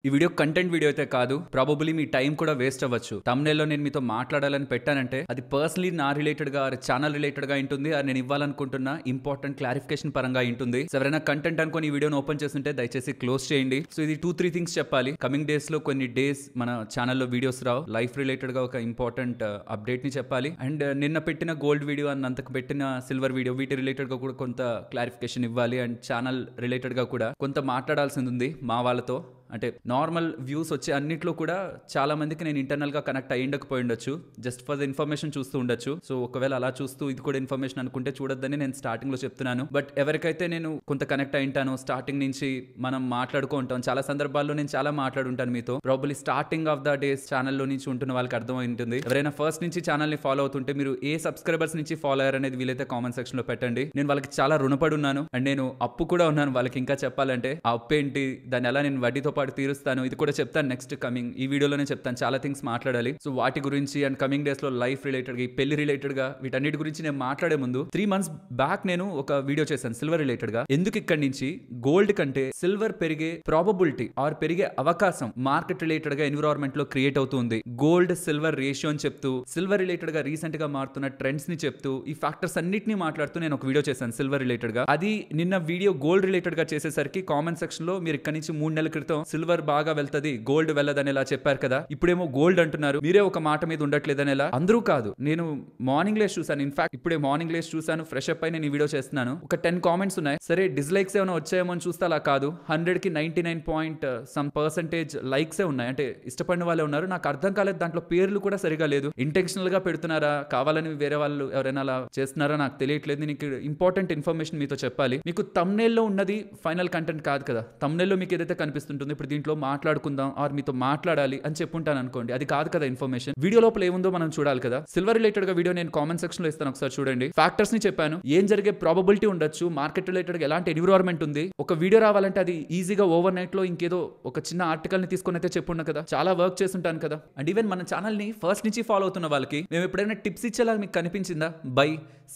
ఈ video content video అయితే కాదు. ప్రాబబుల్లీ మీ టైం కూడా వేస్ట్ అవ్వచ్చు. థంబ్నెయిల్లో నేను మీతో మాట్లాడాలని పెట్టానంటే అది పర్సనలీ నా రిలేటెడ్ గా ఛానల్ రిలేటెడ్ గా ఉంటుంది. అది నేను ఇవ్వాలనుకుంటున్న ఇంపార్టెంట్ క్లారిఫికేషన్ పరంగా ఉంటుంది. ఎవరైనా కంటెంట్ అనుకుని ఈ వీడియోని ఓపెన్ చేస్తుంటే దయచేసి క్లోజ్ చేయండి. సో ఇది 2-3 థింగ్స్ చెప్పాలి. కమింగ్ డేస్ లో కొన్ని డేస్ మన ఛానల్లో వీడియోస్ రావు. లైఫ్ రిలేటెడ్ గా ఒక ఇంపార్టెంట్ అప్డేట్ ని చెప్పాలి. అండ్ నిన్న పెట్టిన గోల్డ్ వీడియో అంతకు పెట్టిన సిల్వర్ వీడియో వీటి రిలేటెడ్ గా కూడా కొంత క్లారిఫికేషన్ ఇవ్వాలి. అండ్ ఛానల్ రిలేటెడ్ గా కూడా కొంత మాట్లాడాల్సింది ఉంది మా వాళ్ళతో. అంటే నార్మల్ వ్యూస్ వచ్చే అన్నిట్లో కూడా చాలా మందికి నేను ఇంటర్నల్ గా కనెక్ట్ అయ్యిండకపోయి ఉండొచ్చు. జస్ట్ ఫర్ ద ఇన్ఫర్మేషన్ చూస్తూ ఉండొచ్చు. సో ఒకవేళ అలా చూస్తూ ఇది కూడా ఇన్ఫర్మేషన్ అనుకుంటే చూడొద్దని నేను స్టార్టింగ్ లో చెప్తున్నాను. బట్ ఎవరికైతే నేను కొంత కనెక్ట్ అయింటానో స్టార్టింగ్ నుంచి మనం మాట్లాడుకుంటాం. చాలా సందర్భాల్లో నేను చాలా మాట్లాడుంటాను మీతో. Probably starting of the days ఛానల్లో నుంచి ఉంటున్న వాళ్ళకి అర్థమై ఉంటుంది. ఎవరైనా ఫస్ట్ నుంచి ఛానల్ ని ఫాలో అవుతుంటే మీరు ఏ సబ్స్క్రైబర్స్ నుంచి ఫాలో అయ్యారు అనేది వీలైతే కామెంట్ సెక్షన్ లో పెట్టండి. నేను వాళ్ళకి చాలా రుణపడి ఉన్నాను. అండ్ నేను అప్పు కూడా ఉన్నాను వాళ్ళకి. ఇంకా చెప్పాలంటే ఆ అప్పు ఏంటి, దాన్ని ఎలా నేను వడ్డీతో పాటు తీరుస్తాను, ఇది కూడా చెప్తాను నెక్స్ట్ కమింగ్ ఈ వీడియోలోనే చెప్తాను. చాలా థింగ్స్ మాట్లాడాలి. సో వాటి గురించి అండ్ కమింగ్ డేస్ లో లైఫ్ రిలేటెడ్ గా, ఈ పెళ్లి రిలేటెడ్ గా, వీటన్నిటి గురించి నేను మాట్లాడే ముందు 3 months బ్యాక్ నేను ఒక వీడియో చేశాను సిల్వర్ రిలేటెడ్ గా. ఎందుకు ఇక్కడి నుంచి గోల్డ్ కంటే సిల్వర్ పెరిగే ప్రాబబిలిటీ ఆర్ పెరిగే అవకాశం మార్కెట్ రిలేటెడ్ గా ఎన్విరాన్మెంట్ లో క్రియేట్ అవుతుంది. గోల్డ్ సిల్వర్ రేషియో అని చెప్తూ, సిల్వర్ రిలేటెడ్ గా రీసెంట్ గా మారుతున్న ట్రెండ్స్ ని చెప్తూ, ఈ ఫ్యాక్టర్స్ అన్నిటిని మాట్లాడుతూ నేను ఒక వీడియో చేశాను సిల్వర్ రిలేటెడ్ గా. అది నిన్న వీడియో గోల్డ్ రిలేటెడ్ గా చేసేసరికి కామెంట్ సెక్షన్ లో మీరు ఇక్కడ నుంచి 3 నెలల క్రితం సిల్వర్ బాగా వెళ్తది, గోల్డ్ వెళ్ళదని ఎలా చెప్పారు కదా, ఇప్పుడేమో గోల్డ్ అంటున్నారు, మీరే ఒక మాట మీద ఉండట్లేదని ఎలా. అందరూ కాదు, నేను మార్నింగ్ లేస్ చూసాను. ఇన్ఫాక్ట్ ఇప్పుడే మార్నింగ్ లేస్ చూసాను, ఫ్రెష్ అప్ అయి నేను ఈ వీడియో చేస్తున్నాను. ఒక 10 కామెంట్స్ ఉన్నాయి. సరే డిస్లైక్స్ ఏమైనా వచ్చాయేమో అని చూస్తే అలా కాదు. 100కి 99% లైక్సే ఉన్నాయి. అంటే ఇష్టపడిన వాళ్ళే ఉన్నారు. నాకు అర్థం కాలేదు, దాంట్లో పేర్లు కూడా సరిగా లేదు. ఇంటెన్షనల్ గా పెడుతున్నారా, కావాలని వేరే వాళ్ళు ఎవరైనా అలా చేస్తున్నారా నాకు తెలియట్లేదు. నేను ఇంపార్టెంట్ ఇన్ఫర్మేషన్ మీతో చెప్పాలి. మీకు thumbnail లో ఉన్నది ఫైనల్ కంటెంట్ కాదు కదా. thumbnail లో మీకు ఏదైతే కనిపిస్తుంటుందో ఇప్పుడు దీంట్లో మాట్లాడుకుందాం ఆర్ మీతో మాట్లాడాలి అని చెప్పుంటాను అనుకోండి, అది కాదు కదా ఇన్ఫర్మేషన్. వీడియో లోపల ఏముందో మనం చూడాలి కదా. సిల్వర్ రిలేటెడ్ గా వీడియో నేను కామెంట్ సెక్షన్ లో ఇస్తాను, ఒకసారి చూడండి. ఫ్యాక్టర్స్ ని చెప్పాను, ఏం జరిగే ప్రాబబిలిటీ ఉండొచ్చు, మార్కెట్ రిలేటెడ్ గా ఎలాంటి ఎన్విరాన్మెంట్ ఉంది. ఒక వీడియో రావాలంటే అది ఈజీగా ఓవర్ నైట్ లో ఇంకేదో ఒక చిన్న ఆర్టికల్ ని తీసుకొని అయితే చెప్పుండ కదా. చాలా వర్క్ చేస్తుంటాను కదా. అండ్ ఈవెన్ మన ఛానల్ ని ఫస్ట్ నుంచి ఫాలో అవుతున్న వాళ్ళకి మేము ఎప్పుడైనా టిప్స్ ఇచ్చేలా మీకు కనిపించిందా? Buy,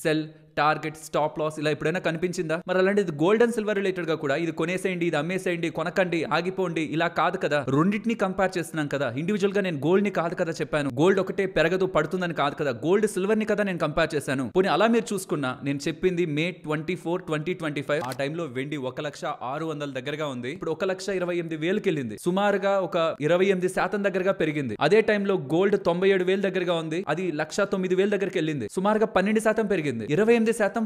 sell, target, stop loss ఇలా ఎప్పుడైనా కనిపించిందా? మరి అలాంటిది గోల్డ్ అండ్ సిల్వర్ రిలేటెడ్ గా కూడా ఇది కొనేసేయండి, ఇది అమ్మేసేయండి, కొనకండి, ఆగిపోండి, ఇలా కాదు కదా. రెండింటిని కంపేర్ చేస్తున్నాం కదా. ఇండివిజువల్ గా నేను గోల్డ్ ని కాదు కదా చెప్పాను. గోల్డ్ ఒకటే పెరగదు పడుతుందని కాదు కదా. గోల్డ్ సిల్వర్ ని కదా నేను కంపేర్ చేశాను. పోనీ అలా మీరు చూసుకున్నా, నేను చెప్పింది May 24, 2025. ఆ టైంలో వెండి 1,06,00,000 దగ్గరగా ఉంది. ఇప్పుడు 1,28,000కి వెళ్ళింది. సుమారుగా ఒక 28% దగ్గరగా పెరిగింది. అదే టైంలో గోల్డ్ 97,000 దగ్గరగా ఉంది. అది 1,09,000 దగ్గరికి వెళ్ళింది. సుమారుగా 12% పెరిగింది. 28%,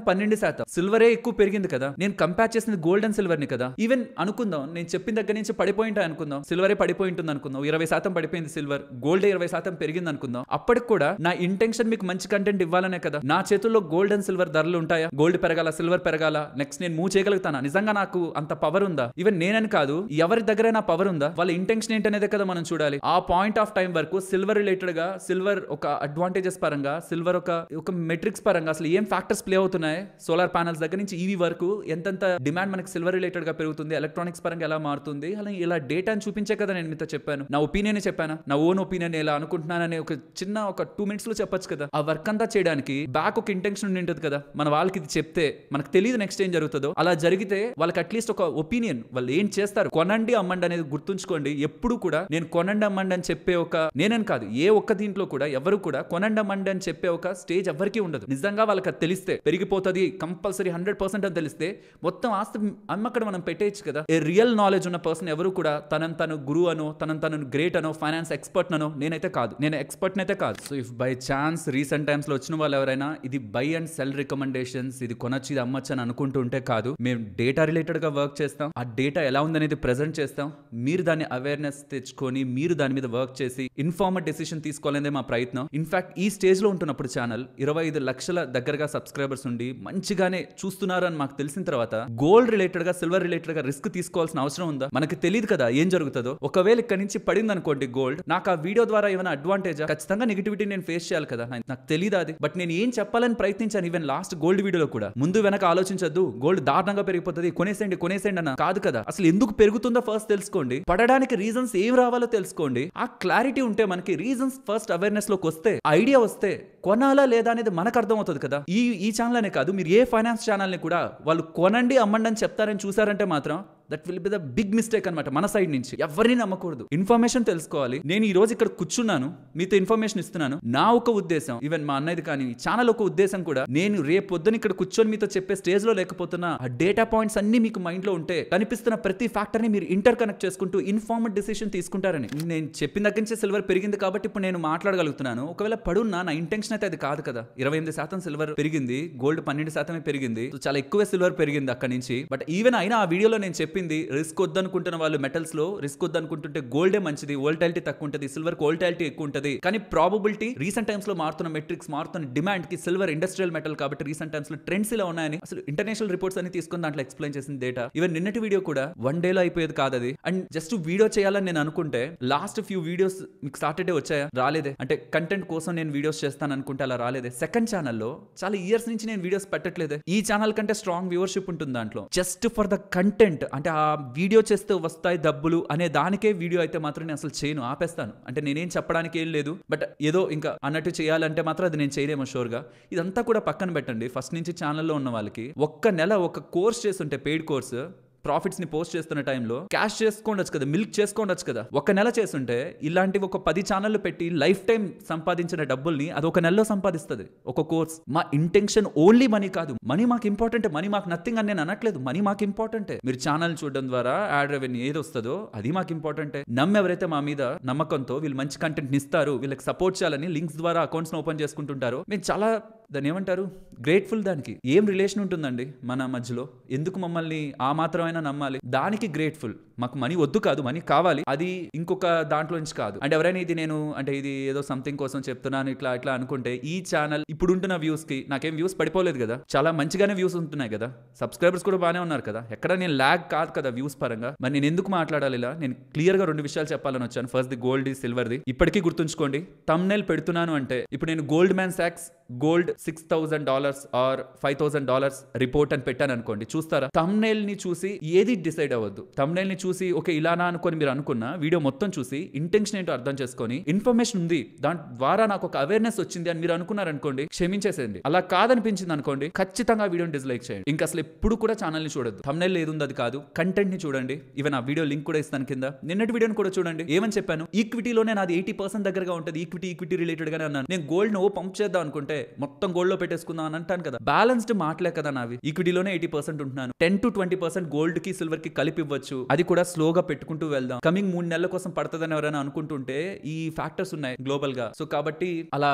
12%. సిల్వరే ఎక్కువ పెరిగింది కదా. నేను కంపేర్ చేసింది గోల్డ్ అండ్ సిల్వర్ ని కదా. ఈవెన్ అనుకుందాం నేను చెప్పిన దగ్గర నుంచి పడిపోయింటా అనుకుందాం, సిల్వరే పడిపోయి ఉంటుంది అనుకుందాం. 20% పడిపోయింది సిల్వర్, గోల్డ్ 20% పెరిగింది అనుకుందాం. అప్పటికి కూడా నా ఇంటెన్షన్ మీకు మంచి కంటెంట్ ఇవ్వాలనే కదా. నా చేతుల్లో గోల్డ్ అండ్ సిల్వర్ ధరలు ఉంటాయా? గోల్డ్ పెరగాల, సిల్వర్ పెరగాల, నెక్స్ట్ నేను మూవ్ చేయగలుగుతానా? నిజంగా నాకు అంత పవర్ ఉందా? ఈవెన్ నేనని కాదు, ఎవరి దగ్గర నా పవర్ ఉందా? వాళ్ళ ఇంటెన్షన్ ఏంటనేదే కదా మనం చూడాలి. ఆ పాయింట్ ఆఫ్ టైం వరకు సిల్వర్ రిలేటెడ్ గా, సిల్వర్ ఒక అడ్వాంటేజెస్ పరంగా, సిల్వర్ ఒక మెట్రిక్స్ పరంగా అసలు ఏం ఫ్యాక్టర్స్ ప్లే అవుతున్నాయి, సోలార్ ప్యానల్స్ దగ్గర నుంచి ఈవీ వరకు ఎంతెంత డిమాండ్ మనకి సిల్వర్ రిలేటెడ్ గా పెరుగుతుంది, ఎలక్ట్రానిక్స్ పరంగా ఎలా మారుతుంది, అలా ఇలా డేటాని చూపించే కదా నేను మీతో చెప్పాను. నా ఒపీనియన్ చెప్పాను, నా ఓన్ ఒపీనియన్ ఎలా అనుకుంటున్నానని ఒక చిన్న ఒక 2 minutes లో చెప్పొచ్చు కదా. ఆ వర్క్ అంతా చేయడానికి బ్యాక్ ఒక ఇంటెన్షన్ ఉండి ఉంటుంది కదా. మన వాళ్ళకి ఇది చెప్తే మనకు తెలియదు నెక్స్ట్ ఏం జరుగుతుందో. అలా జరిగితే వాళ్ళకి అట్లీస్ట్ ఒక ఒపీనియన్, వాళ్ళు ఏం చేస్తారు, కొనండి అమ్మండి అనేది గుర్తుంచుకోండి. ఎప్పుడు కూడా నేను కొనండి అమ్మండి అని చెప్పే ఒక, నేనని కాదు ఏ ఒక్క దీంట్లో కూడా ఎవరు కూడా కొనండి అమ్మండి అని చెప్పే ఒక స్టేజ్ ఎవరికి ఉండదు. నిజంగా వాళ్ళకి అది తెలిస్తే పెరిగిపోతుంది కంపల్సరీ 100% అని తెలిస్తే మొత్తం ఆస్తి అమ్మక్కడ మనం పెట్టేయచ్చు కదా. ఏ రియల్ నాలెడ్జ్ ఉన్న పర్సన్ ఎవరు కూడా తను గురువు అనో, తను గ్రేట్ అనో, ఫైనాన్స్ ఎక్స్పర్ట్ అనో, నేనైతే కాదు, నేను ఎక్స్పర్ట్ అయితే కాదు. So if by chance recent times లో వచ్చిన వాళ్ళు ఎవరైనా ఇది బై అండ్ సెల్ రికమెండేషన్స్, ఇది కొనొచ్చు, ఇది అమ్మొచ్చు అని అనుకుంటూ ఉంటే కాదు. మేము డేటా రిలేటెడ్ గా వర్క్ చేస్తాం. ఆ డేటా ఎలా ఉందనేది ప్రెజెంట్ చేస్తాం. మీరు దాన్ని అవేర్నెస్ తెచ్చుకొని మీరు దాని మీద వర్క్ చేసి ఇన్ఫార్మడ్ డెసిషన్ తీసుకోవాలనేదే మా ప్రయత్నం. ఇన్ఫాక్ట్ ఈ స్టేజ్ లో ఉంటున్నప్పుడు ఛానల్ 25 లక్షల దగ్గరగా సబ్స్క్రైబర్స్ ఉండి మంచిగానే చూస్తున్నారు అని మాకు తెలిసిన తర్వాత గోల్డ్ రిలేటెడ్ గా, సిల్వర్ రిలేటెడ్ గా రిస్క్ తీసుకోవాల్సిన అవసరం ఉందా? మనకి తెలియదు కదా ఏం జరుగుతుందో. ఒకవేళ ఇక్కడ నుంచి పడింది అనుకోండి గోల్డ్, నాకు ఆ వీడియో ద్వారా ఏమైనా అడ్వాంటేజా? ఖచ్చితంగా నెగిటివిటీ నేను ఫేస్ చేయాలి కదా. నాకు తెలియదు అది. బట్ నేను ఏం చెప్పాలని ప్రయత్నించాను. ఈవెన్ లాస్ట్ గోల్డ్ వీడియోలో కూడా ముందు వెనక ఆలోచించద్దు, గోల్డ్ దారుణంగా పెరిగిపోతుంది, కొనేసేయండి అన్న. కాదు కదా. అసలు ఎందుకు పెరుగుతుందో ఫస్ట్ తెలుసుకోండి. పడడానికి రీజన్స్ ఏం రావాలో తెలుసుకోండి. ఆ క్లారిటీ ఉంటే మనకి రీజన్స్ ఫస్ట్ అవేర్నెస్ లోకి వస్తే, ఐడియా వస్తే కొనాలా లేదా అనేది మనకు అర్థం అవుతుంది కదా. ఈ ఛానల్ అనే కాదు, మీరు ఏ ఫైనాన్స్ ఛానల్ ని కూడా వాళ్ళు కొనండి అమ్మండి అని చెప్తారని చూసారంటే మాత్రం that will be the big mistake అనమాట మన సైడ్ నుంచి. ఎవరిని నమ్మకూడదు, ఇన్ఫర్మేషన్ తెలుసుకోవాలి. నేను ఈ రోజు ఇక్కడ కూర్చున్నాను, మీతో ఇన్ఫర్మేషన్ ఇస్తున్నాను. నా ఒక ఉద్దేశం, ఈవెన్ మా అన్నది కానీ ఛానల్ ఒక ఉద్దేశం కూడా, నేను రేపు పొద్దున ఇక్కడ కూర్చొని మీతో చెప్పే స్టేజ్ లో లేకపోతున్నా, ఆ డేటా పాయింట్స్ అన్ని మీకు మైండ్ లో ఉంటే కనిపిస్తున్న ప్రతి ఫ్యాక్టర్ ని మీరు ఇంటర్ కనెక్ట్ చేసుకుంటూ ఇన్ఫార్మ్డ్ డిసిషన్ తీసుకుంటారని. నేను చెప్పిన దగ్గర నుంచి సిల్వర్ పెరిగింది కాబట్టి ఇప్పుడు నేను మాట్లాడగలుగుతున్నాను. ఒకవేళ పడున్నా నా ఇంటెన్షన్ అయితే అది కాదు కదా. 28% సిల్వర్ పెరిగింది, గోల్డ్ 12% పెరిగింది. చాలా ఎక్కువ సిల్వర్ పెరిగింది అక్కడి నుంచి. బట్ ఈవెన్ అయినా ఆ వీడియోలో నేను చెప్పింది, రిస్క్ వద్దనుకుంటున్న వాళ్ళు మెటల్స్ లో రిస్క్ వద్దనుకుంటుంటే గోల్డే మంచిది, వోల్టాలిటీ తక్కువ ఉంటుంది, సిల్వర్ వోల్టాలిటీ ఎక్కువ ఉంటుంది. కానీ ప్రాబబిలిటీ రీసెంట్ టైమ్స్ లో మారుతున్న మెట్రిక్స్, మారుతున్న డిమాండ్ కి, సిల్వర్ ఇండస్ట్రియల్ మెటల్ కాబట్టి రీసెంట్ టైమ్స్ లో ట్రెండ్స్ ఇలా ఉన్నాయని అసలు ఇంటర్నేషనల్ రిపోర్ట్స్ అని తీసుకుని దాంట్లో ఎక్స్ప్లెయిన్ చేసిన డేటా. ఈవెన్ నిన్నటి వీడియో కూడా 1 డే లో అయిపోయేది కాదు అది. అండ్ జస్ట్ వీడియో చేయాలని నేను అనుకుంటే లాస్ట్ ఫ్యూ వీడియోస్ మీకు సాటర్డే వచ్చాయా? రాలేదే. అంటే కంటెంట్ కోసం నేను వీడియోస్ చేస్తాను అనుకుంటే అలా రాలేదే. సెకండ్ ఛానల్లో చాలా ఇయర్స్ నుంచి నేను వీడియోస్ పెట్టట్లేదే. ఈ ఛానల్ కంటే స్ట్రాంగ్ వ్యూవర్షిప్ ఉంటుంది దాంట్లో. జస్ట్ ఫర్ ద కంటెంట్, అంటే ఆ వీడియో చేస్తే వస్తాయి డబ్బులు అనే దానికే వీడియో అయితే మాత్రం నేను అసలు చేయను, ఆపేస్తాను. అంటే నేనేం చెప్పడానికి ఏం లేదు, బట్ ఏదో ఇంకా అన్నట్టు చేయాలంటే మాత్రం అది నేను చేయలేమో షూర్గా. ఇదంతా కూడా పక్కన పెట్టండి. ఫస్ట్ నుంచి ఛానల్లో ఉన్న వాళ్ళకి ఒక్క నెల ఒక కోర్స్ చేస్తుంటే, పెయిడ్ కోర్స్, ప్రాఫిట్స్ ని పోస్ట్ చేస్తున్న టైంలో క్యాష్ చేసుకోండొచ్చు కదా, మిల్క్ చేసుకోండొచ్చు కదా. ఒక నెల చేస్తుంటే ఇలాంటివి ఒక 10 ఛానళ్ళు పెట్టి లైఫ్ టైం సంపాదించిన డబ్బుల్ని అది ఒక నెలలో సంపాదిస్తుంది ఒక కోర్స్. మా ఇంటెన్షన్ ఓన్లీ మనీ కాదు. మనీ మాకు ఇంపార్టెంట్, మనీ మాకు నథింగ్ అని నేను అనట్లేదు. మనీ మాకు ఇంపార్టెంటే. మీరు ఛానల్ చూడడం ద్వారా యాడ్ రెవెన్యూ ఏది వస్తుందో అది మాకు ఇంపార్టెంటే. ఎవరైతే మా మీద నమ్మకంతో వీళ్ళు మంచి కంటెంట్ ఇస్తారు, వీళ్ళకి సపోర్ట్ చేయాలని లింక్స్ ద్వారా అకౌంట్స్ ఓపెన్ చేసుకుంటుంటారో, మేము చాలా దాన్ని ఏమంటారు, గ్రేట్ఫుల్. దానికి ఏం రిలేషన్ ఉంటుందండి మన మధ్యలో? ఎందుకు మమ్మల్ని ఆ మాత్రమైనా నమ్మాలి? దానికి గ్రేట్ఫుల్. మాకు మనీ వద్దు కాదు, మనీ కావాలి, అది ఇంకొక దాంట్లో నుంచి కాదు. అంటే ఎవరైనా ఇది నేను అంటే ఇది ఏదో సంథింగ్ కోసం చెప్తున్నాను ఇట్లా ఇట్లా అనుకుంటే, ఈ ఛానల్ ఇప్పుడుంటున్న వ్యూస్ కి నాకేం వ్యూస్ పడిపోలేదు కదా, చాలా మంచిగానే వ్యూస్ ఉంటున్నాయి కదా, సబ్స్క్రైబర్స్ కూడా బాగానే ఉన్నారు కదా, ఎక్కడ నేను ల్యాగ్ కాదు కదా వ్యూస్ పరంగా. మరి నేను ఎందుకు మాట్లాడాలి ఇలా? నేను క్లియర్ గా 2 విషయాలు చెప్పాలని వచ్చాను. First the gold, silver the. ఇప్పటికీ గుర్తుంచుకోండి, థంబ్నెయిల్ పెడుతున్నాను అంటే ఇప్పుడు నేను గోల్డ్ మ్యాన్ సాక్స్ గోల్డ్ $6,000 ఆర్ $5,000 రిపోర్ట్ అని పెట్టాను అనుకోండి, చూస్తారా? థంబ్నెయిల్ ని చూసి ఏది డిసైడ్ అవ్వద్దు. థంబ్నెయిల్ ని చూసి ఓకే ఇలానా అనుకొని మీరు అనుకున్న వీడియో మొత్తం చూసి ఇంటెన్షన్ ఏంటో అర్థం చేసుకొని, ఇన్ఫర్మేషన్ ఉంది దాని ద్వారా నాకు ఒక అవేర్నెస్ వచ్చింది అని మీరు అనుకున్నారు అనుకోండి, క్షమించేసేయండి. అలా కాదనిపించింది అనుకోండి, ఖచ్చితంగా వీడియోని డిస్లైక్ చేయండి. ఇంకా అసలు ఎప్పుడు కూడా ఛానల్ ని చూడొద్దు. థంబ్నెయిల్ ఏది ఉంది అది కాదు, కంటెంట్ ని చూడండి. ఈవెన్ ఆ వీడియో లింక్ కూడా ఇస్తాను కింద. నిన్నటి వీడియోని కూడా చూడండి. ఏమని చెప్పాను? ఈక్విటీలోనే నాది 80% దగ్గరగా ఉంటుంది, ఈక్విటీ రిలేటెడ్ గానే అన్నాను. నేను గోల్డ్ ను పంప్ చేద్దాం అనుకుంటే మొత్తం గోల్డ్ లో పెట్టేసుకుందాం అని అంటాను కదా. బ్యాలెన్స్డ్ మాటలే కదా నావి. ఈక్విటీలోనే 80% ఉంటున్నాను. 10 to 20% గోల్డ్ కి సిల్వర్ కి కలిపి ఇవ్వచ్చు. అది కూడా స్లోగా పెట్టుకుంటూ వెళ్దాం. కమింగ్ 3 నెలల కోసం పడుతుందని ఎవరైనా అనుకుంటుంటే ఈ ఫ్యాక్టర్స్ ఉన్నాయి గ్లోబల్ గా. సో కాబట్టి అలా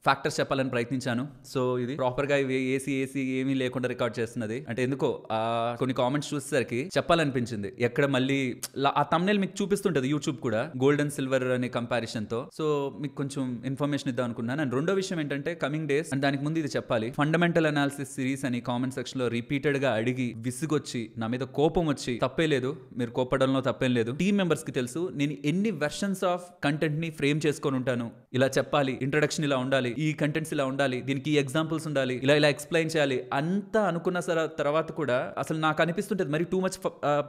ఫ్యాక్టర్స్ చెప్పాలని ప్రయత్నించాను. సో ఇది ప్రాపర్ గా ఏసీ ఏమీ లేకుండా రికార్డ్ చేస్తున్నది. అంటే ఎందుకో కొన్ని కామెంట్స్ చూసేసరికి చెప్పాలనిపించింది. ఎక్కడ మళ్ళీ ఆ థంబ్నెయిల్ మీకు చూపిస్తుంటది యూట్యూబ్ కూడా, గోల్డ్ అండ్ సిల్వర్ అనే కంపారిజన్ తో. సో మీకు కొంచెం ఇన్ఫర్మేషన్ ఇద్దాం అనుకున్నాను. అండ్ రెండో విషయం ఏంటంటే, కమింగ్ డేస్, అండ్ దానికి ముందు ఇది చెప్పాలి, ఫండమెంటల్ అనాలిసిస్ సిరీస్ అని కామెంట్ సెక్షన్ లో రిపీటెడ్ గా అడిగి విసుగొచ్చి నా మీద కోపం వచ్చి, తప్పే లేదు, మీరు కోపడంలో తప్పేం లేదు. టీమ్ మెంబర్స్ కి తెలుసు నేను ఎన్ని వెర్షన్స్ ఆఫ్ కంటెంట్ ని ఫ్రేమ్ చేసుకొని ఉంటాను. ఇలా చెప్పాలి, ఇంట్రొడక్షన్ ఇలా ఉండాలి, ఈ కంటెంట్స్ ఇలా ఉండాలి, దీనికి ఎగ్జాంపుల్స్ ఉండాలి, ఇలా ఎక్స్ప్లెయిన్ చేయాలి అంతా అనుకున్న తర్వాత కూడా అసలు నాకు అనిపిస్తుంటది మరి టూ మచ్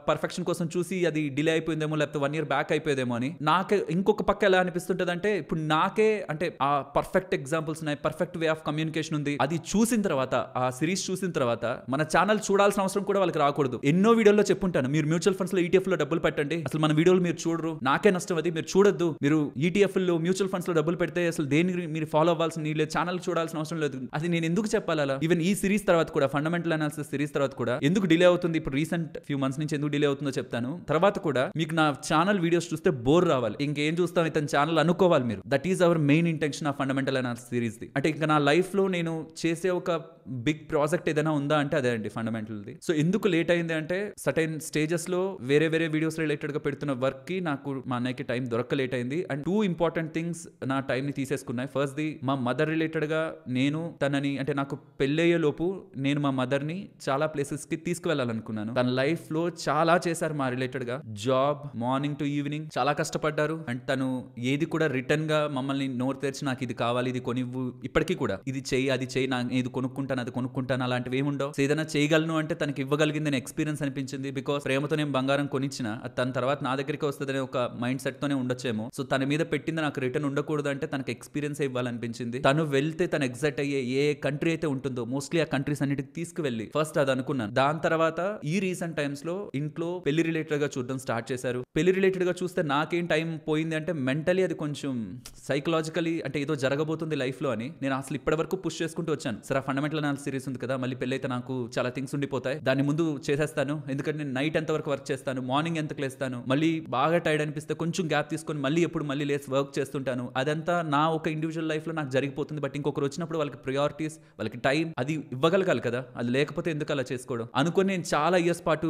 పర్ఫెక్షన్ కోసం చూసి అది డిలే అయిపోయిందేమో, లేకపోతే 1 year బ్యాక్ అయిపోయేదేమో అని. నాకే ఇంకొక పక్క ఎలా అనిపిస్తుంటది అంటే, ఇప్పుడు నాకే అంటే ఆ పర్ఫెక్ట్ ఎగ్జాంపుల్స్ ఉన్నాయి, పర్ఫెక్ట్ వే ఆఫ్ కమ్యూనికేషన్ ఉంది. అది చూసిన తర్వాత, ఆ సిరీస్ చూసిన తర్వాత మన ఛానల్ చూడాల్సిన అవసరం కూడా వాళ్ళకి రాకూడదు. ఎన్నో వీడియోలో చెప్పుంటాను, మీరు మ్యూచువల్ ఫండ్స్ లో ETF లో డబ్బులు పెట్టండి, అసలు మన వీడియోలు మీరు చూడరు, నాకే నష్టం, అది మీరు చూడొద్దు. మీరు ETF లో మ్యూచువల్ ఫండ్స్ లో డబ్బులు పెడితే అసలు దేనికి మీరు ఫాలో అవ్వాల్సిన నీళ్ళు, ఛానల్ చూడాల్సిన అవసరం లేదు. అది నేను ఎందుకు చెప్పాలి అలా? ఈవెన్ ఈ సిరీస్ తర్వాత కూడా, ఫండమెంటల్ అనాలిసిస్ సిరీస్ తర్వాత కూడా ఎందుకు డిలే అవుతుంది, ఇప్పుడు రీసెంట్ ఫ్యూ మంత్స్ నుంచి ఎందుకు డిలే అవుతుందో చెప్తాను. తర్వాత కూడా మీకు నా ఛానల్ వీడియోస్ చూస్తే బోర్ రావాలి, ఇంకేం చూస్తాం ఇతని ఛానల్ అనుకోవాలి మీరు. That is our main intention of fundamental analysis series the. అంటే ఇంకా నా లైఫ్ లో నేను చేసే ఒక బిగ్ ప్రాజెక్ట్ ఏదైనా ఉందా అంటే అదే అండి, ఫండమెంటల్ ది. సో ఎందుకు లేట్ అయింది అంటే, సర్టైన్ స్టేజెస్ లో వేరే వీడియోస్ రిలేటెడ్ గా పెడుతున్న వర్క్ కి నాకు మా అన్నయ్యకి టైం దొరక్క లేట్ అయింది. అండ్ 2 ఇంపార్టెంట్ థింగ్స్ నా టైం ని తీసేసుకున్నాయి. ఫస్ట్ ది, మా మదర్ రిలేటెడ్ గా నేను తనని, అంటే నాకు పెళ్ళయ్యే లోపు నేను మా మదర్ ని చాలా ప్లేసెస్ కి తీసుకువెళ్ళాలనుకున్నాను. తన లైఫ్ లో చాలా చేశారు మా రిలేటెడ్ గా, జాబ్ మార్నింగ్ టు ఈవినింగ్ చాలా కష్టపడ్డారు. అండ్ తను ఏది కూడా రిటర్న్ గా మమ్మల్ని నోరు తెరిచి నాకు ఇది కావాలి, ఇది కొనివ్వు, ఇప్పటికీ కూడా ఇది చెయ్యి, అది చెయ్యి, నాకు ఇది కొనుక్కుంటాను, అది కొనుక్కుంటాను, అలాంటివి ఏముండవు. ఏదైనా చేయగలను అంటే తనకి ఇవ్వగలిగింది నేను ఎక్స్పీరియన్స్ అనిపించింది. బికాస్ ప్రేమతో నేను బంగారం కొనిచ్చిన తన తర్వాత నా దగ్గరికి వస్తుందనే ఒక మైండ్ సెట్ తోనే ఉండొచ్చేమో. సో తన మీద పెట్టింది నాకు రిటర్న్ ఉండకూడదు అంటే తనకు ఎక్స్పీరియన్స్ ఇవ్వాలనిపించింది. అనిపించింది. తను వెళ్తే తను ఎగ్జైట్ అయ్యే ఏ కంట్రీ అయితే ఉంటుందో మోస్ట్లీ ఆ కంట్రీస్ అన్నిటికి తీసుకువెళ్ళి ఫస్ట్ అది అనుకున్నాను. దాని తర్వాత ఈ రీసెంట్ టైమ్స్ లో ఇంట్లో పెళ్లి రిలేటెడ్ గా చూడడం స్టార్ట్ చేశారు. పెళ్లి రిలేటెడ్ గా చూస్తే నాకేం టైం పోయింది అంటే మెంటలీ అది కొంచెం సైకలాజికలీ అంటే ఏదో జరగబోతుంది లైఫ్ లో అని నేను అసలు ఇప్పటి వరకు పుష్ చేసుకుంటూ వచ్చాను. సరే ఫండమెంటల్ అనాలిసిస్ సిరీస్ ఉంది కదా, మళ్ళీ పెళ్లి అయితే నాకు చాలా థింగ్స్ ఉండిపోతాయి, దాన్ని ముందు చేసేస్తాను. ఎందుకంటే నేను నైట్ ఎంత వరకు వర్క్ చేస్తాను, మార్నింగ్ ఎంత లేస్తాను, మళ్ళీ బాగా టైర్డ్ అనిపిస్తే కొంచెం గ్యాప్ తీసుకొని మళ్ళీ లేసి వర్క్ చేస్తుంటాను. అదంతా నా ఒక ఇండివిజువల్ లైఫ్ లో నాకు జరిగిపోతుంది. బట్ ఇంకొకరు వచ్చినప్పుడు వాళ్ళకి ప్రయారిటీస్, వాళ్ళకి టైం అది ఇవ్వగలగాలి కదా, అది లేకపోతే ఎందుకు అలా చేసుకోవడం అనుకుని నేను చాలా ఇయర్స్ పాటు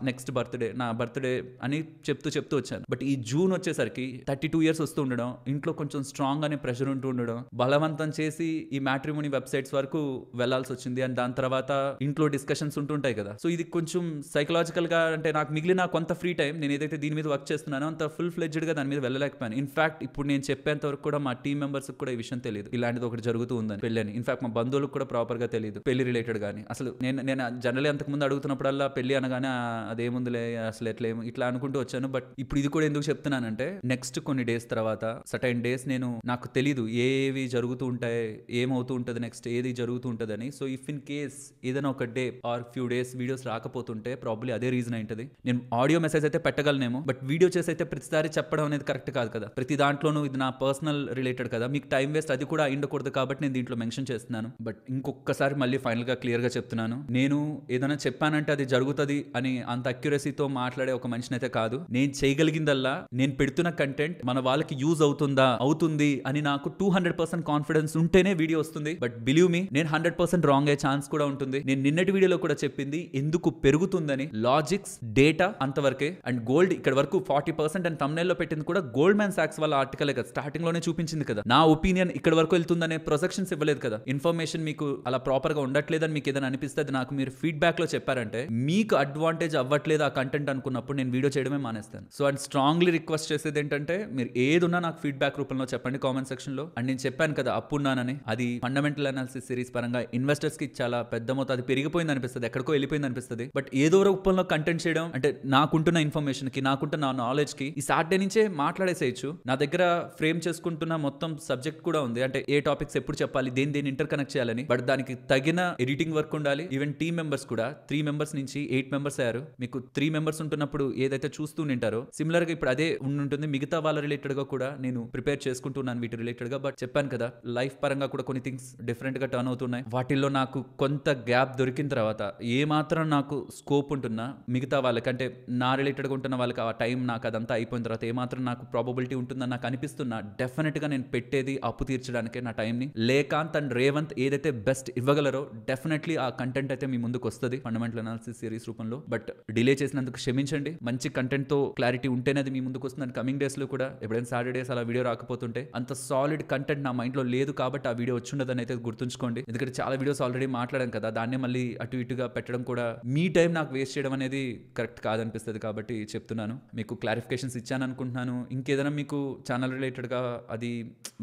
నెక్స్ట్ బర్త్డే నా బర్త్డే అని చెప్తూ వచ్చాను. బట్ ఈ జూన్ వచ్చేసరికి 32 ఇయర్స్ వస్తూ ఉండడం, ఇంట్లో కొంచెం స్ట్రాంగ్ అనే ప్రెషర్ ఉంటూ ఉండడం, బలవంతం చేసి ఈ మ్యాట్రిమోనీ వెబ్సైట్స్ వరకు వెళ్లాల్సి వచ్చింది. అండ్ దాని తర్వాత ఇంట్లో డిస్కషన్స్ ఉంటుంటాయి కదా. సో ఇది కొంచెం సైకలాజికల్ గా అంటే నాకు మిగిలిన కొంత ఫ్రీ టైం నేను ఏదైతే దీని మీద వర్క్ చేస్తున్నానో అంత ఫుల్ ఫ్లెడ్జ్డ్ గా దాని మీద వెళ్ళలేకపోయాను. ఇన్ఫాక్ట్ ఇప్పుడు నేను చెప్పేంత వరకు కూడా మా టీం మెంబర్స్ కూడా ఈ విషయం తెలియదు ఇలాంటిది ఒకటి జరుగుతూ ఉందని పెళ్లి అని. ఇన్ఫాక్ట్ మా బంధువులకు కూడా ప్రాపర్ గా తెలియదు పెళ్లి రిలేటెడ్ గానీ. అసలు నేను జనరల్లీ అంతకు ముందు అడుగుతున్నప్పుడల్లా పెళ్లి అనగానే అదేముందులే అసలు ఎట్లేము ఇట్లా అనుకుంటూ వచ్చాను. బట్ ఇప్పుడు ఇది కూడా ఎందుకు చెప్తున్నానంటే నెక్స్ట్ కొన్ని డేస్ తర్వాత సర్టైన్ డేస్ నాకు తెలీదు ఏవి జరుగుతూ ఉంటాయి, ఏమవుతూ ఉంటుంది, నెక్స్ట్ ఏది జరుగుతూ ఉంటుందని. సో ఇఫ్ ఇన్ కేస్ ఏదైనా ఒక day are few days videos రాకపోతుంటే ప్రాబ్లీ అదే రీజన్ అయింటది. నేను ఆడియో మెసేజ్ అయితే పెట్టగలనేమో, బట్ వీడియో చేసి అయితే ప్రతిసారి చెప్పడం అనేది కరెక్ట్ కాదు కదా. ప్రతి దాంట్లోనూ ఇది నా పర్సనల్ రిలేటెడ్ కదా, మీకు టైం వేస్ట్ అది కూడా అయ్యకూడదు కాబట్టి నేను దీంట్లో మెన్షన్ చేస్తున్నాను. బట్ ఇంకొకసారి మళ్ళీ ఫైనల్ గా క్లియర్ గా చెప్తున్నాను, నేను ఏదైనా చెప్పానంటే అది జరుగుతుంది అని అంత అక్యురసీతో మాట్లాడే ఒక మనిషిని అయితే కాదు. నేను చేయగలిగిందల్లా నేను పెడుతున్న కంటెంట్ మన వాళ్ళకి యూజ్ అవుతుంది అని నాకు 200% కాన్ఫిడెన్స్ ఉంటేనే వీడియో వస్తుంది. బట్ బిలీవ్ మీ నేను 100% రాంగ్ అయ్యే ఛాన్స్ కూడా ఉంటుంది. నేను నిన్నటి వీడియోలో కూడా చెప్పింది ఎందుకు పెరుగుతుందని, లాజిక్స్ డేటా అంతవరకే. అండ్ గోల్డ్ ఇక్కడ వరకు 40% అని thumbnail లో పెట్టింది కూడా గోల్డ్మ్యాన్ సాక్స్ వాళ్ళ ఆర్టికలే కదా, స్టార్టింగ్ లోనే చూపించింది కదా. నా ఒపీనియన్ ఇక్కడ వరకు వెళ్తుందనే ప్రొజెక్షన్స్ ఇవ్వలేదు కదా. ఇన్ఫర్మేషన్ మీకు అలా ప్రాపర్ గా ఉండట్లేదని మీకు ఏదైనా అనిపిస్తే నాకు మీరు ఫీడ్బ్యాక్ లో చెప్పారంటే మీకు అడ్వాంటేజ్ అవ్వట్లేదు ఆ కంటెంట్ అనుకున్నప్పుడు నేను వీడియో చేయడమే మానేస్తాను. సో అండ్ స్ట్రాంగ్లీ రిక్వెస్ట్ చేసేది ఏంటంటే మీరు ఏదున్నా నాకు ఫీడ్బ్యాక్ రూపంలో చెప్పండి కామెంట్ సెక్షన్ లో. అండ్ నేను చెప్పాను కదా అప్పున్నానని, అది ఫండమెంటల్ అనాలిసిస్ సిరీస్ పరంగా ఇన్వెస్టర్స్ కి చాలా పెద్ద మొత్తం అది పెరిగిపోయింది అనిపిస్తుంది, ఎక్కడికో వెళ్ళిపోయింది అనిపిస్తుంది. బట్ ఏదో రూపంలో కంటెంట్ చేయడం అంటే నాకుంటున్న ఇన్ఫర్మేషన్ కి నాకుంటున్న నాలెడ్జ్ కి ఈ సాటర్డే నుంచే మాట్లాడేసేయచ్చు. నా దగ్గర ఫ్రేమ్ చేసుకుంటున్న మొత్తం సబ్జెక్ట్ కూడా ఉంది, అంటే ఏ టాపిక్స్ ఎప్పుడు చెప్పాలి, దేని ఇంటర్ కనెక్ట్ చేయాలని. బట్ దానికి తగిన ఎడిటింగ్ వర్క్ ఉండాలి. ఈవెన్ టీమ్ మెంబర్స్ కూడా 3 మెంబర్స్ నుంచి 8 మెంబర్స్ అయ్యారు. మీకు 3 మెంబర్స్ ఉంటున్నప్పుడు ఏదైతే చూస్తూ ఉంటారో సిమిలర్ గా ఇప్పుడు అదే ఉంటుంది. మిగతా వాళ్ళ రిలేటెడ్ గా కూడా నేను ప్రిపేర్ చేసుకుంటున్నాను వీటి రిలేటెడ్ గా. బట్ చెప్పాను కదా లైఫ్ పరంగా కూడా కొన్ని థింగ్స్ డిఫరెంట్ గా టర్న్ అవుతున్నాయి. వాటిల్లో నాకు కొంత గ్యాప్ దొరికిన తర్వాత ఏ మాత్రం నాకు స్కోప్ ఉంటున్నా మిగతా వాళ్ళకంటే నా రిలేటెడ్ గా ఉంటున్న వాళ్ళకి ఆ టైం నాకు అదంతా అయిపోయిన తర్వాత ఏ మాత్రం నాకు ప్రాబబిలిటీ ఉంటుందని నాకు అనిపిస్తున్నా డెఫినెట్ గా నేను పెట్టేది అప్పు తీర్చడానికే నా టైం ని. లేకాంత్ అండ్ రేవంత్ ఏదైతే బెస్ట్ ఇవ్వగలరో డెఫినెట్లీ ఆ కంటెంట్ అయితే మీ ముందుకు వస్తుంది ఫండమెంటల్ అనాలిసిస్ సిరీస్ రూపంలో. బట్ డిలే చేసినందుకు క్షమించండి. మంచి కంటెంట్ తో క్లారిటీ ఉంటేనే అది మీ ముందుకు వస్తుంది. కమింగ్ డేస్ లో కూడా ఎప్పుడైనా సాటర్డేస్ అలా వీడియో రాకపోతుంటే అంత సాలిడ్ కంటెంట్ నా మైండ్ లో లేదు కాబట్టి ఆ వీడియో వచ్చుండదని అయితే గుర్తుంచుకోండి. ఎందుకంటే చాలా వీడియోస్ ఆల్రెడీ మాట్లాడాం కదా, దాన్నే మళ్ళీ అటు ఇటుగా పెట్టడం కూడా మీ టైం నాకు వేస్ట్ చేయడం అనేది కరెక్ట్ కాదనిపిస్తుంది. కాబట్టి చెప్తున్నాను, మీకు క్లారిఫికేషన్స్ ఇచ్చాను అనుకుంటున్నాను. ఇంకేదైనా మీకు ఛానల్ రిలేటెడ్ గా అది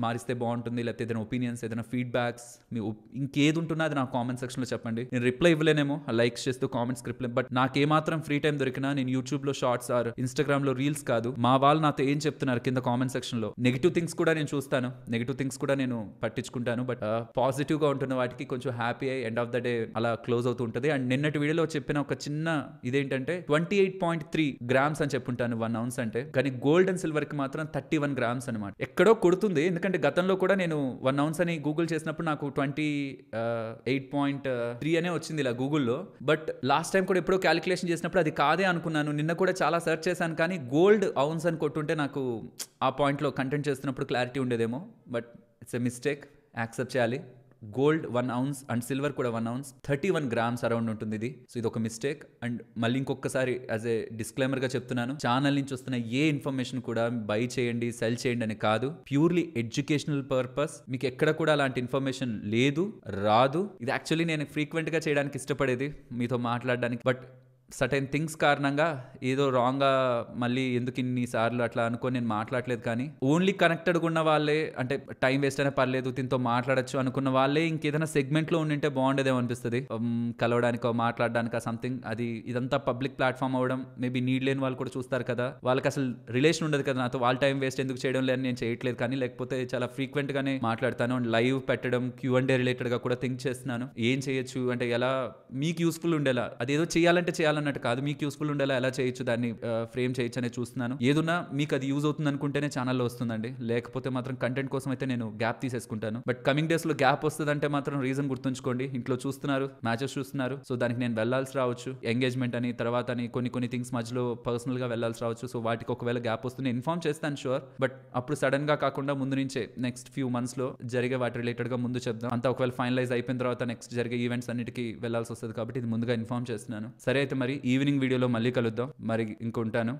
మారిస్తే బాగుంటుంది, లేకపోతే ఏదైనా ఒపీనియన్స్, ఏదైనా ఫీడ్బ్యాక్స్, మీ ఇంకేది ఉంటున్నా అది నాకు కామెంట్ సెక్షన్ లో చెప్పండి. నేను రిప్లై ఇవ్వలేనేమో లైక్స్ చేస్తూ కామెంట్స్ రిప్లై, బట్ నాకేమాత్రం ఫ్రీ టైం దొరికినా నేను యూట్యూబ్ లో షార్ట్స్ ఆర్ ఇన్స్టాగ్రామ్ లో రీల్స్ కాదు, మా వాళ్ళు నాతో ఏం చెప్తున్నారు కింద కామెంట్ సెక్షన్ లో. నెగిటివ్ థింగ్స్ కూడా నేను చూస్తాను, నెగిటివ్ థింగ్స్ కూడా నేను పట్టించుకుంటాను. బట్ పాజిటివ్ గా ఉంటున్న వాటికి కొంచెం హ్యాపీ అయ్యి ఎండ్ ఆఫ్ ద డే అలా క్లోజ్ అవుతూ ఉంటుంది. అండ్ నిన్నటి వీడియోలో చెప్పిన ఒక చిన్న ఇదేంటంటే 28.3 గ్రామ్స్ అని చెప్పుంటాను 1 ounce అంటే, కానీ గోల్డ్ అండ్ సిల్వర్ కి మాత్రం 31 గ్రామ్స్ అనమాట. ఎక్కడో కొడుతుంది, ఎందుకంటే గతంలో కూడా నేను 1 ounce అని గూగుల్ చేసినప్పుడు నాకు 28.3 అనే వచ్చింది ఇలా గూగుల్లో. బట్ లాస్ట్ టైం కూడా ఎప్పుడో క్యాలిక్యులేషన్ చేసినప్పుడు అది కాదే అనుకున్నాను. నిన్న కూడా చాలా సెర్చ్ చేశాను, కానీ గోల్డ్ ఔన్స్ అని కొట్టుంటే నాకు ఆ పాయింట్లో కంటెంట్ చేస్తున్నప్పుడు క్లారిటీ ఉండేదేమో. But it's a mistake, accept చేయాలి. గోల్డ్ 1 ounce అండ్ సిల్వర్ కూడా 1 ounce 31 గ్రామ్స్ అరౌండ్ ఉంటుంది ఇది. సో ఇది ఒక మిస్టేక్. అండ్ మళ్ళీ ఇంకొకసారి యాజ్ ఏ డిస్క్లైమర్ గా చెప్తున్నాను, ఛానల్ నుంచి వస్తున్న ఏ ఇన్ఫర్మేషన్ కూడా బై చేయండి, సెల్ చేయండి అని కాదు. Purely educational purpose. మీకు ఎక్కడ కూడా అలాంటి ఇన్ఫర్మేషన్ లేదు, రాదు. ఇది యాక్చువల్లీ నేను ఫ్రీక్వెంట్ గా చేయడానికి ఇష్టపడేది, మీతో మాట్లాడడానికి. బట్ సర్టెన్ థింగ్స్ కారణంగా ఏదో రాంగ్గా మళ్ళీ ఎందుకు ఇన్ని సార్లు అట్లా అనుకొని నేను మాట్లాడలేదు. కానీ ఓన్లీ కనెక్టెడ్గా ఉన్న వాళ్ళే, అంటే టైం వేస్ట్ అయినా పర్లేదు దీంతో మాట్లాడచ్చు అనుకున్న వాళ్ళే ఇంకేదైనా సెగ్మెంట్లో ఉండింటే బాగుండేదేమో అనిపిస్తుంది. కలవడానికో మాట్లాడడానికో సంథింగ్. అది ఇదంతా పబ్లిక్ ప్లాట్ఫామ్ అవ్వడం, మేబీ నీడ్ లేని వాళ్ళు కూడా చూస్తారు కదా, వాళ్ళకి అసలు రిలేషన్ ఉండదు కదా నాతో, వాళ్ళ టైం వేస్ట్ ఎందుకు చేయడం లేదని నేను చేయట్లేదు. కానీ లేకపోతే చాలా ఫ్రీక్వెంట్గానే మాట్లాడతాను. అండ్ లైవ్ పెట్టడం, Q&A రిలేటెడ్గా కూడా థింక్ చేస్తున్నాను. ఏం చేయొచ్చు అంటే ఎలా మీకు యూస్ఫుల్ ఉండేలా, అదేదో చేయాలంటే చేయాలన్నట్టు కాదు, మీకు యూస్ఫుల్ ఉండేలా ఎలా చేయొచ్చు, దాన్ని ఫ్రేమ్ చేయొచ్చు అనేది చూస్తున్నాను. ఏదున్నా మీకు అది యూజ్ అవుతుంది అనుకుంటేనే ఛానల్లో వస్తుందండి, లేకపోతే మాత్రం కంటెంట్ కోసం అయితే నేను గ్యాప్ తీసేసుకుంటాను. బట్ కమింగ్ డేస్ లో గ్యాప్ వస్తుందంటే మాత్రం రీజన్ గుర్తుంచుకోండి. ఇంట్లో చూస్తున్నారు, మ్యాచెస్ చూస్తున్నారు, సో దానికి నేను వెళ్లాల్సి రావచ్చు. ఎంగేజ్మెంట్ అని తర్వాత అని కొన్ని థింగ్స్ మధ్యలో పర్సనల్ గా వెళ్లాల్సి రావచ్చు. సో వాటికి ఒకవేళ గ్యాప్ వస్తుంది ఇన్ఫార్మ్ చేస్తాను షూర్. బట్ అప్పుడు సడన్ గా కాకుండా ముందు నుంచే నెక్స్ట్ ఫ్యూ మంత్స్ లో జరిగే వాటి రిలేటెడ్ గా ముందు చెప్దాం. అంతా ఒకవేళ ఫైనలైజ్ అయిపోయిన తర్వాత నెక్స్ట్ జరిగే ఈవెంట్స్ అన్నిటికీ వెళ్లాల్సి వస్తుంది కాబట్టి ఇది ముందుగా ఇన్ఫార్మ్ చేస్తున్నాను. సరే అయితే మరి ఈవినింగ్ వీడియోలో మళ్ళీ కలుద్దాం. మరి ఇంకొంటాను.